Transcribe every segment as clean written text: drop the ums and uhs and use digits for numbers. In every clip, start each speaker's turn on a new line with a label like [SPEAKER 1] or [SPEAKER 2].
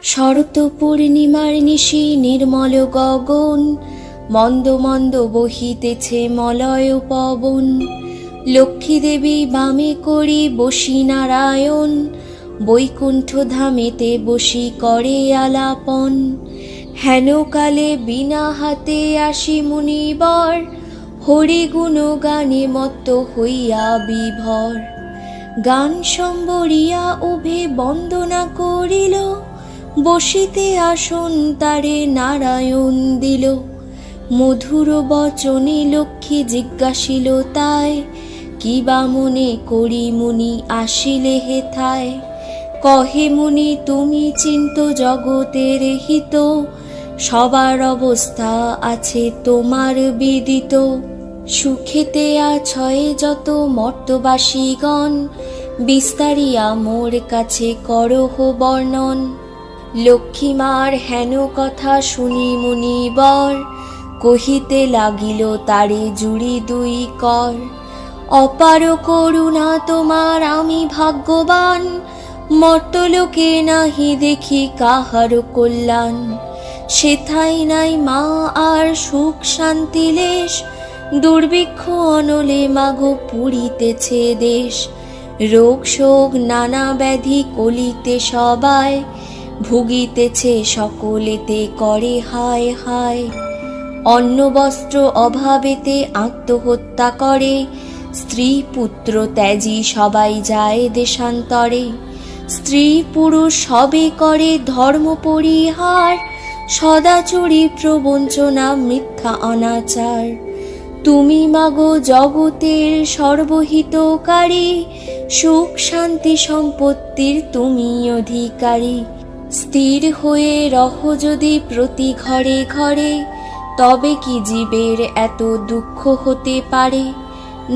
[SPEAKER 1] শরৎ পূর্ণিমার নিশি নির্মল গগন, মন্দ মন্দ বহিতেছে মলয় পবন। লক্ষ্মী দেবী বামে করি বসি নারায়ণ, বৈকুণ্ঠ ধামেতে বসি করে আলাপন। হেন কালে বিনা হাতে আসি মুনিবর, হরি গুণ গানে মত্ত হইয়া বিভর। গান সম্বরিয়া উভে বন্দনা করিল, বসিতে আসন তারে নারায়ণ দিল। মধুর বচনে লক্ষ্মী জিজ্ঞাসিল তাই, কি বা মনে করি মুনি আসিলে হেথায়। কহে মুনি তুমি চিন্ত জগতের হিত, সবার অবস্থা আছে তোমার বিদিত। সুখেতে আছয়ে যত মর্তবাসীগণ, বিস্তারিয়া মোর কাছে করহ বর্ণন। লক্ষ্মীমার হেন কথা শুনি মুনিবর, কহিতে লাগিল তারে জুড়ি দুই কর। অপার করুণা তোমার আমি ভাগ্যবান, মর্তলোকে নাহি দেখি কাহার কল্যাণ। সেথাই নাই মা আর সুখ শান্তি লেশ, দুর্ভিক্ষ অনলে মাগো পুরিতেছে দেশ। রোগ শোক নানা ব্যাধি কলিতে সবাই, ভুগিতেছে সকলেতে করে হায় হায়। অন্ন বস্ত্র অভাবেতে আত্মহত্যা করে, স্ত্রী পুত্র ত্যাজি সবাই যায় দেশান্তরে। স্ত্রী পুরুষ সবে করে ধর্ম পরিহার, সদাচরি প্রবঞ্চনা মিথ্যা অনাচার। তুমি মাগো জগতের সর্বহিতকারী, সুখ শান্তি সম্পত্তির তুমি অধিকারী। স্থির হয়ে রহ যদি প্রতি ঘরে ঘরে, তবে কি জীবের এত দুঃখ হতে পারে।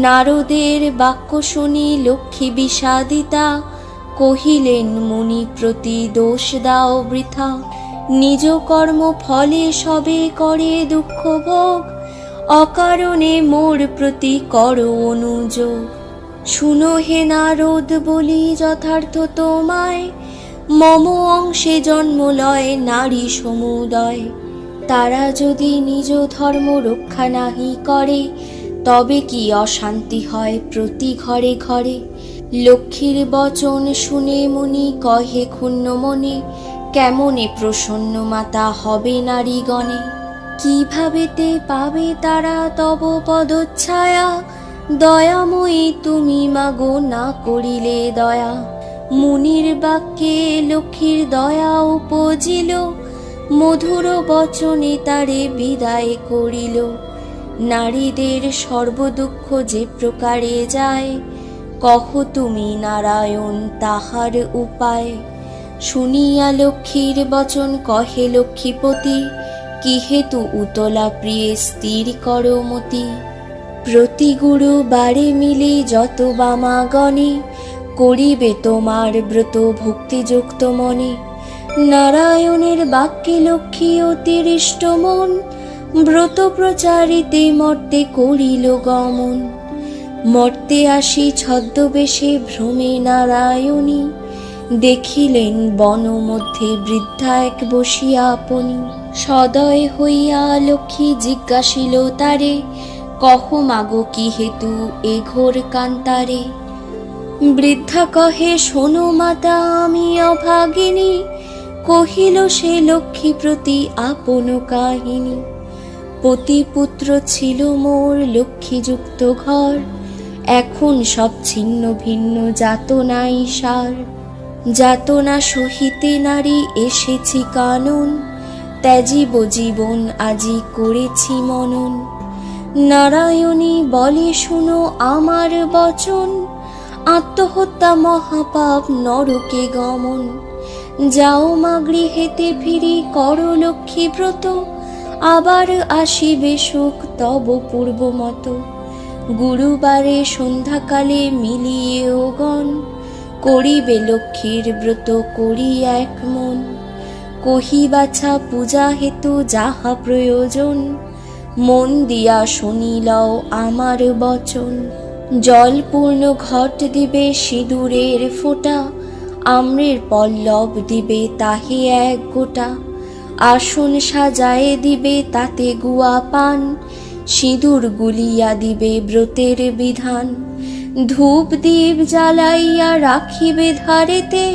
[SPEAKER 1] নারদের বাক্য শুনি লক্ষ্মী বিষাদিতা, কহিলেন মুনি প্রতি দোষ দাও বৃথা। নিজ কর্ম ফলে সবে করে দুঃখ ভোগ, অকারণে মোর প্রতি করো অনুযোগ। শুনো হে নারদ বলি যথার্থ তোমায়, মম অংশে জন্ম লয় নারী সমুদয়। তারা যদি নিজ ধর্ম রক্ষা নাহি করে, তবে কি অশান্তি হয় প্রতি ঘরে ঘরে। লক্ষ্মীর বচন শুনে মুনি কহে ক্ষুণ্ণ মনে, কেমনে প্রসন্ন মাতা হবে নারীগণে। কিভাবেতে পাবে তারা তব পদচ্ছায়া, দয়াময়ী তুমি মাগো না করিলে দয়া। মুনির বাক্যে লক্ষ্মীর দয়া উপজিল, মধুর বচনে তারে বিদায় করিল। নারীদের সর্বদুঃখ যে প্রকারে যায়, কহ তুমি নারায়ণ তাহার উপায়। শুনিয়া লক্ষ্মীর বচন কহে লক্ষ্মীপতি, কি হেতু উতলা প্রিয়ে স্থির কর মতি। প্রতি গুরুবারে মিলে যত বামাগণে, করিবে তোমার ব্রত ভক্তিযুক্ত মনে। নারায়ণের বাক্যে লক্ষ্মী অতিরিষ্ট মন, ব্রত প্রচারিতে মর্তে করিল গমন। মর্তে আসি ছদ্মবেশে ভ্রমে নারায়ণী, দেখিলেন বন মধ্যে বৃদ্ধা এক বসিয়া আপনি। সদয় হইয়া লক্ষ্মী জিজ্ঞাসিল তারে, কহ মাগো কি হেতু এ ঘোর কান্তারে। বৃদ্ধা কহে শোনো মাতা আমি অভাগিনী, কহিল সে লক্ষ্মী প্রতি আপন কাহিনী। পতি পুত্র ছিল মোর লক্ষ্মীযুক্ত ঘর, এখন সব ছিন্ন ভিন্ন যাতনাই সার। যাতনা সহিতে নারী এসেছি কানন, ত্যাজিব জীবন আজি করেছি মনন। নারায়ণী বলে শুনো আমার বচন, আত্মহত্যা মহাপাপ নরকে গমন। যাও মা গৃহেতে ফিরি করো লক্ষ্মী ব্রত, আবার আসিবে সুখ তব পূর্ব মত। গুরুবারে সন্ধ্যাকালে মিলিয়েও গণ, করিবে লক্ষ্মীর ব্রত করি এক মন। কহি বাছা পূজা হেতু যাহা প্রয়োজন, মন দিয়া শুনিলাও আমার বচন। জলপূর্ণ ঘট দিবে সিঁদুরের ফোঁটা, আম্রের পল্লব দিবে তাহে এক গোটা, আসন সাজায়ে দিবে তাতে গুয়া পান, সিঁদুর গুলিয়া দিবে ব্রতের বিধান। ধূপ দীপ জ্বালাইয়া রাখিবে ধারেতে,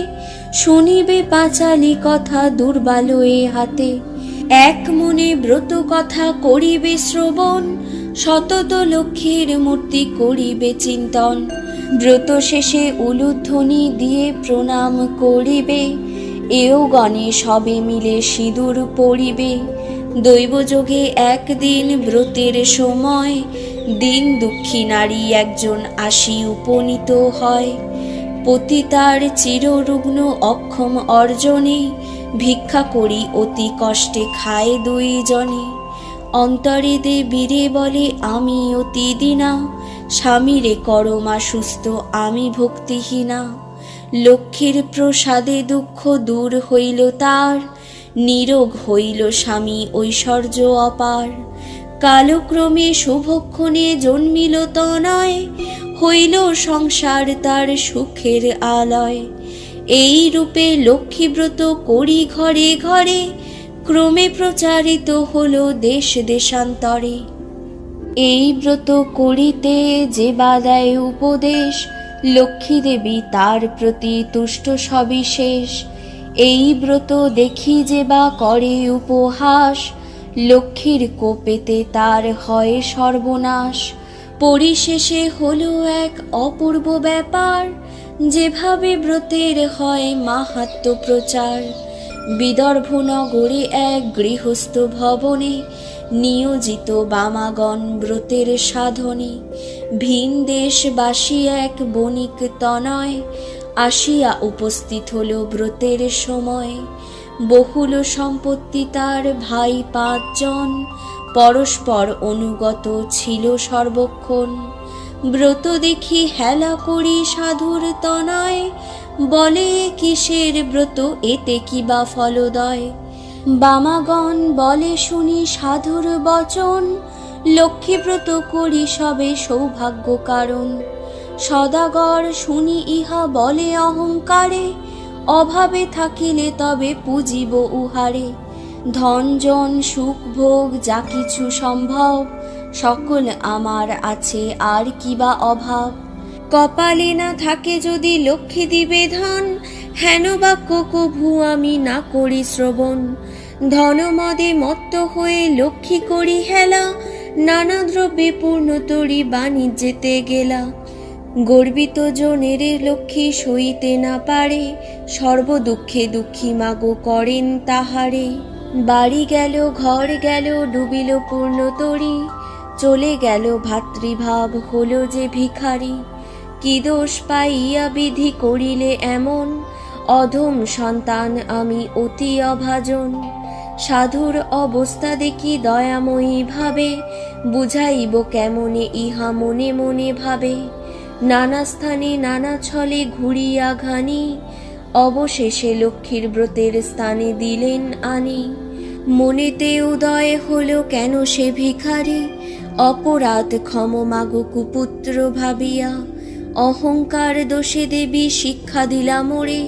[SPEAKER 1] শুনিবে পাঁচালি কথা দুর্বালয়ে হাতে। এক মনে ব্রত কথা করিবে শ্রবণ, সতত লক্ষ্মীর মূর্তি করিবে চিন্তন। ব্রত শেষে উলুধ্বনি দিয়ে প্রণাম করিবে, এও গণে সবে মিলে সিঁদুর পরিবে। দৈবযোগে একদিন ব্রতের সময়, দিন দুঃখী নারী একজন আসি উপনীত হয়। পতিতার চিররুগ্ন অক্ষম অর্জনে, ভিক্ষা করি অতি কষ্টে খায় দুইজনে। অন্তরে দেবীরে বলে আমি অতি দীনা, স্বামীরে করমা সুস্থ আমি ভক্তিহীনা। লক্ষ্মীর প্রসাদে দুঃখ দূর হইল তার, নিরোগ হইল স্বামী ঐশ্বর্য অপার। কালক্রমে শুভক্ষণে জন্মিল তনয়, হইল সংসার তার সুখের আলয়। এই রূপে লক্ষ্মীব্রত করি ঘরে ঘরে, ক্রমে প্রচারিত হলো দেশ দেশান্তরে। এই ব্রত করিতে যে বা দেয় উপদেশ, লক্ষ্মী দেবী তার প্রতি তুষ্ট সবিশেষ। এই ব্রত দেখি যে বা করে উপহাস, লক্ষ্মীর কোপেতে তার হয় সর্বনাশ। পরিশেষে হলো এক অপূর্ব ব্যাপার, যেভাবে ব্রতের হয় মাহাত্ম্য প্রচার। বিদর্ভ নগরে এক গৃহস্থ ভবনে, নিয়োজিত বামাগণ ব্রতের সাধনে। ভিন দেশবাসী এক বণিক তনয়, আসিয়া উপস্থিত হল ব্রতের সময়। বহুল সম্পত্তি তার ভাই 5 জন, পরস্পর অনুগত ছিল সর্বক্ষণ। ব্রত দেখি হেলা করি সাধুর তনয়, বলে কিসের ব্রত এতে কি বা ফলদয়। বামাগণ বলে শুনি সাধুর বচন, লক্ষ্মীব্রত করি সবে সৌভাগ্য কারণ। সদাগর শুনি ইহা বলে অহংকারে, অভাবে থাকিলে তবে পুজিব উহারে। ধন জন সুখ ভোগ যা কিছু সম্ভব, সকল আমার আছে আর কিবা অভাব। কপালে না থাকে যদি লক্ষ্মী দিবে ধন, হেন বাক্য কভু আমি না করি শ্রবণ। ধনমদে মত্ত হয়ে লক্ষ্মী করি হেলা, নানা দ্রব্যে পূর্ণ তরি বাণিজ্যেতে গেলা। গর্বিত জনের লক্ষ্মী সইতে না পারে, সর্বদুঃখে দুঃখী মাগো করেন তাহারে। বাড়ি গেল ঘর গেল ডুবিল পূর্ণ তরি, চলে গেল ভাতৃভাব হলো যে ভিখারি। কি দোষ পাইয়া বিধি করিলে এমন, অধম সন্তান আমি অতি অভাজন। সাধুর অবস্থা দেখি দয়াময়ী ভাবে, বুঝাইব কেমনে ইহা মনে মনে ভাবে। নানা স্থানে নানা ছলে ঘুরিয়া ঘানি, অবশেষে লক্ষ্মীর ব্রতের স্থানে দিলেন আনি। মনেতে উদয় হলো কেন সে ভিখারি, অপরাধ ক্ষম মাগো কুপুত্র ভাবিয়া। অহংকার দোষে দেবী শিক্ষা দিলা মোরে,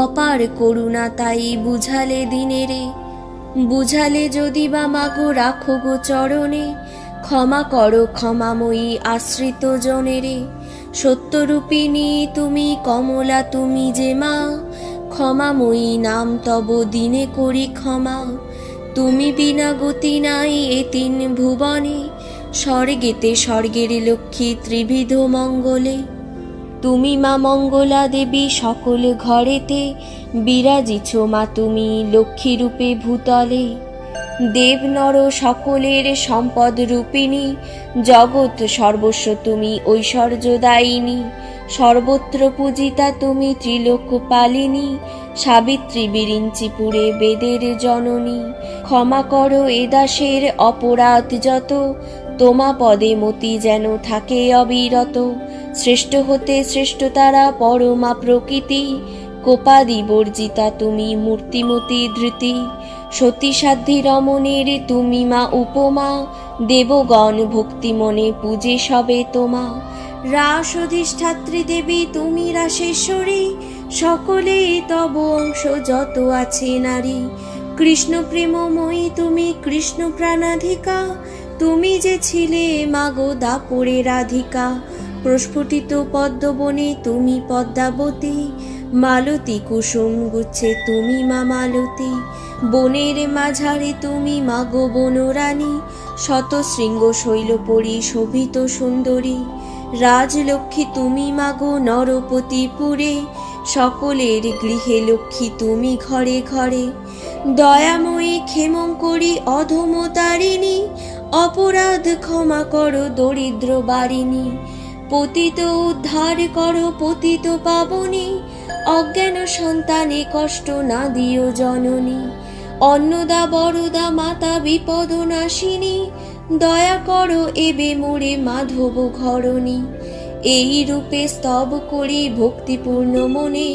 [SPEAKER 1] অপার করুণা তাই বুঝালে দিনেরে। বুঝালে যদি বা মাগো রাখো গো চরণে, ক্ষমা করো ক্ষমাময়ী আশ্রিত জনেরে। সত্যরূপিণী তুমি কমলা তুমি যে মা, ক্ষমাময়ী নাম তব দিনে করি ক্ষমা। তুমি বিনা গতি নাই এ 3 ভুবনে, স্বর্গেতে স্বর্গের লক্ষ্মী ত্রিবিধ মঙ্গলে। তুমি মা মঙ্গলা দেবী সকল ঘরেতে, বিরাজিছ মা তুমি লক্ষ্মী রূপে ভূতলে। দেব নর সকলের সম্পদ রূপিণী, জগৎ সর্বস্ব তুমি ঐশ্বর্যদায়িনী। সর্বত্র পূজিতা তুমি ত্রিলোকপালিনী, সাবিত্রী বিরিঞ্চিপুরে বেদের জননী। ক্ষমা করো এ দাসের অপরাধ যত, তোমা পদে মতি যেন থাকে অবিরত। শ্রেষ্ঠ হতে শ্রেষ্ঠ তারা পরমা প্রকৃতি, কোপাদি বর্জিতা তুমি মূর্তিমতি ধৃতি। সতী সাধ্যি রমণের তুমি মা উপমা, দেবগণ ভক্তি মনে পূজে সবে তোমা। রাস অধিষ্ঠাত্রী দেবী তুমি রাসেশ্বরী, সকলেই তব অংশ যত আছে নারী। কৃষ্ণ প্রেমময়ী তুমি, কৃষ্ণ প্রাণাধিকা, তুমি যে ছিলে মাগো দাপরে রাধিকা। প্রস্ফুটিত পদ্মবনে তুমি পদ্মাবতী, মালতী কুসুম গুচ্ছে তুমি মা মালতী। বনের মাঝারে তুমি মাগো বনরানী, শত শৃঙ্গ শৈলপরি শোভিত সুন্দরী। রাজলক্ষ্মী তুমি মাগো নরপতিপুরে, সকলের গৃহে লক্ষ্মী তুমি ঘরে ঘরে। দয়াময়ী ক্ষেমঙ্করী অধমতারিণী, অপরাধ ক্ষমা করো দরিদ্র বারিণী। পতিত উদ্ধার করো পতিত পাবনী, অজ্ঞান সন্তানে কষ্ট না দিও জননী। অন্নদা বরদা মাতা বিপদ নাশিনী, দয়া করো এবে মোরে মাধব ঘরণী। এই রূপে স্তব করি ভক্তিপূর্ণ মনে,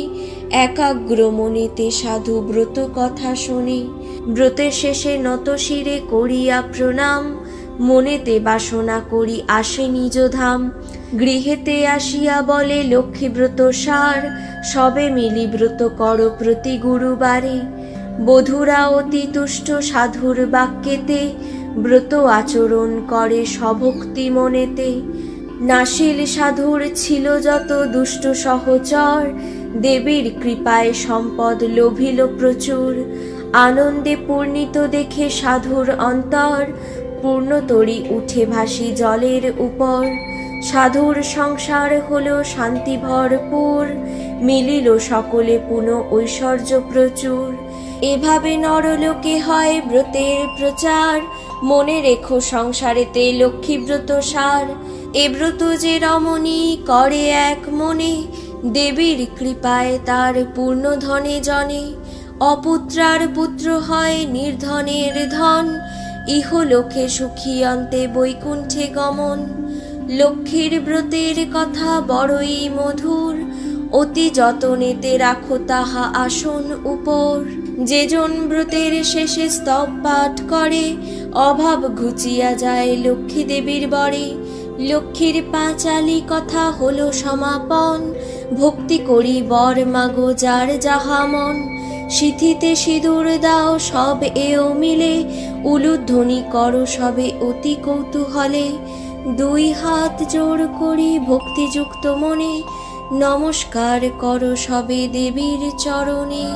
[SPEAKER 1] একাগ্র মনেতে সাধু ব্রত কথা শোনে। ব্রতের শেষে নত শিরে করিয়া প্রণাম, মনেতে বাসনা করি আসে নিজ ধাম। গৃহেতে আসিয়া বলে লক্ষ্মী ব্রত সার, সবে মিলি ব্রত করো প্রতি গুরুবারে। বধূরা অতি তুষ্ট সাধুর বাক্যেতে, ব্রত আচরণ করে সভক্তি মনেতে। নাসিল সাধুর ছিল যত দুষ্ট সহচর, দেবীর কৃপায় সম্পদ লোভিল প্রচুর। আনন্দে পূর্ণিত দেখে সাধুর অন্তর, পূর্ণতরী উঠে ভাসি জলের উপর। সাধুর সংসার হলো শান্তি ভরপুর, মিলিল সকলে পুনঃ ঐশ্বর্য প্রচুর। এভাবে নরলোকে হয় ব্রতের প্রচার, মনে রেখো সংসারেতে লক্ষ্মী ব্রত সার। এ ব্রত যে রমণী করে এক মনে, দেবীর কৃপায় তার পূর্ণ ধনে জনে। অপুত্রার পুত্র হয় নির্ধনের ধন, ইহলোকে সুখী অন্তে বৈকুণ্ঠে গমন। লক্ষ্মীর ব্রতের কথা বড়ই মধুর, অতি যতনেতে রাখো তাহা আসন উপর। যেজন ব্রতের শেষে স্তব পাঠ করে, অভাব ঘুচিয়া যায় লক্ষ্মী দেবীর বরে। লক্ষ্মীর পাঁচালি কথা হলো সমাপন, ভক্তি করি বর মাগো যার যাহা মন। সিথিতে সিঁদুর দাও সব এও মিলে, উলুধ্বনি করো সবে অতি কৌতূহলে। দুই হাত জোড় করি ভক্তিযুক্ত মনে, নমস্কার করো সবে দেবীর চরণে।